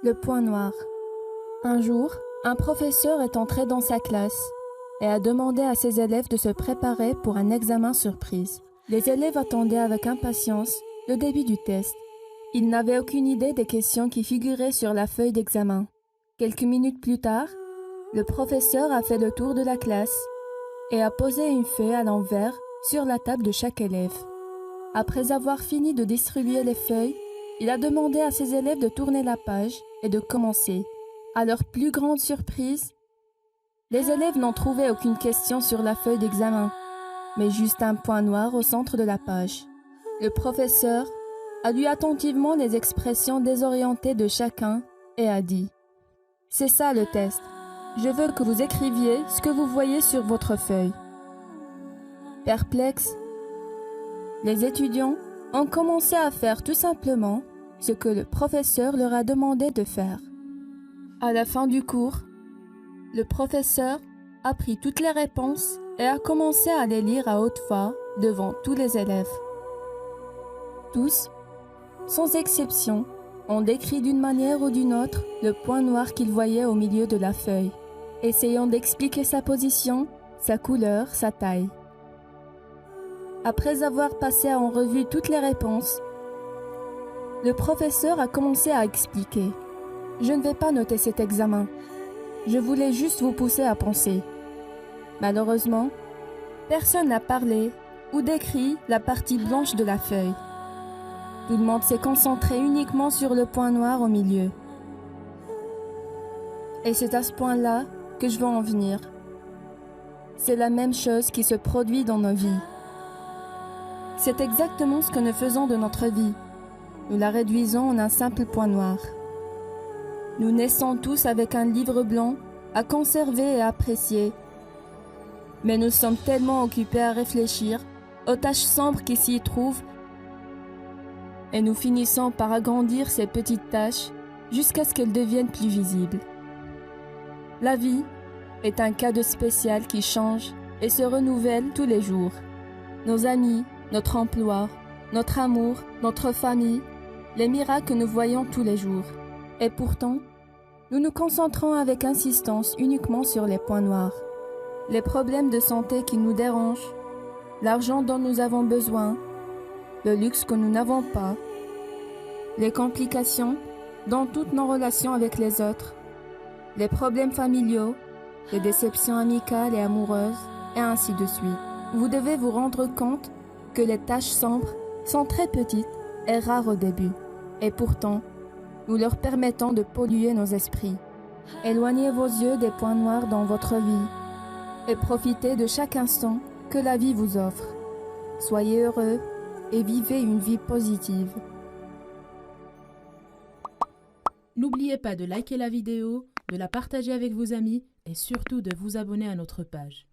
Le point noir. Un jour, un professeur est entré dans sa classe et a demandé à ses élèves de se préparer pour un examen surprise. Les élèves attendaient avec impatience le début du test. Ils n'avaient aucune idée des questions qui figuraient sur la feuille d'examen. Quelques minutes plus tard, le professeur a fait le tour de la classe et a posé une feuille à l'envers sur la table de chaque élève. Après avoir fini de distribuer les feuilles, il a demandé à ses élèves de tourner la page et de commencer. À leur plus grande surprise, les élèves n'ont trouvé aucune question sur la feuille d'examen, mais juste un point noir au centre de la page. Le professeur a lu attentivement les expressions désorientées de chacun et a dit « C'est ça le test. Je veux que vous écriviez ce que vous voyez sur votre feuille. » Perplexes, les étudiants ont commencé à faire tout simplement ce que le professeur leur a demandé de faire. À la fin du cours, le professeur a pris toutes les réponses et a commencé à les lire à haute voix devant tous les élèves. Tous, sans exception, ont décrit d'une manière ou d'une autre le point noir qu'ils voyaient au milieu de la feuille, essayant d'expliquer sa position, sa couleur, sa taille. Après avoir passé en revue toutes les réponses, le professeur a commencé à expliquer. « Je ne vais pas noter cet examen. Je voulais juste vous pousser à penser. » Malheureusement, personne n'a parlé ou décrit la partie blanche de la feuille. Tout le monde s'est concentré uniquement sur le point noir au milieu. Et c'est à ce point-là que je veux en venir. C'est la même chose qui se produit dans nos vies. C'est exactement ce que nous faisons de notre vie. Nous la réduisons en un simple point noir. Nous naissons tous avec un livre blanc à conserver et à apprécier. Mais nous sommes tellement occupés à réfléchir aux taches sombres qui s'y trouvent et nous finissons par agrandir ces petites taches jusqu'à ce qu'elles deviennent plus visibles. La vie est un cadeau spécial qui change et se renouvelle tous les jours. Nos amis, notre emploi, notre amour, notre famille, les miracles que nous voyons tous les jours. Et pourtant, nous nous concentrons avec insistance uniquement sur les points noirs. Les problèmes de santé qui nous dérangent, l'argent dont nous avons besoin, le luxe que nous n'avons pas, les complications dans toutes nos relations avec les autres, les problèmes familiaux, les déceptions amicales et amoureuses, et ainsi de suite. Vous devez vous rendre compte que les taches sombres sont très petites et rares au début, et pourtant, nous leur permettons de polluer nos esprits. Éloignez vos yeux des points noirs dans votre vie et profitez de chaque instant que la vie vous offre. Soyez heureux et vivez une vie positive. N'oubliez pas de liker la vidéo, de la partager avec vos amis et surtout de vous abonner à notre page.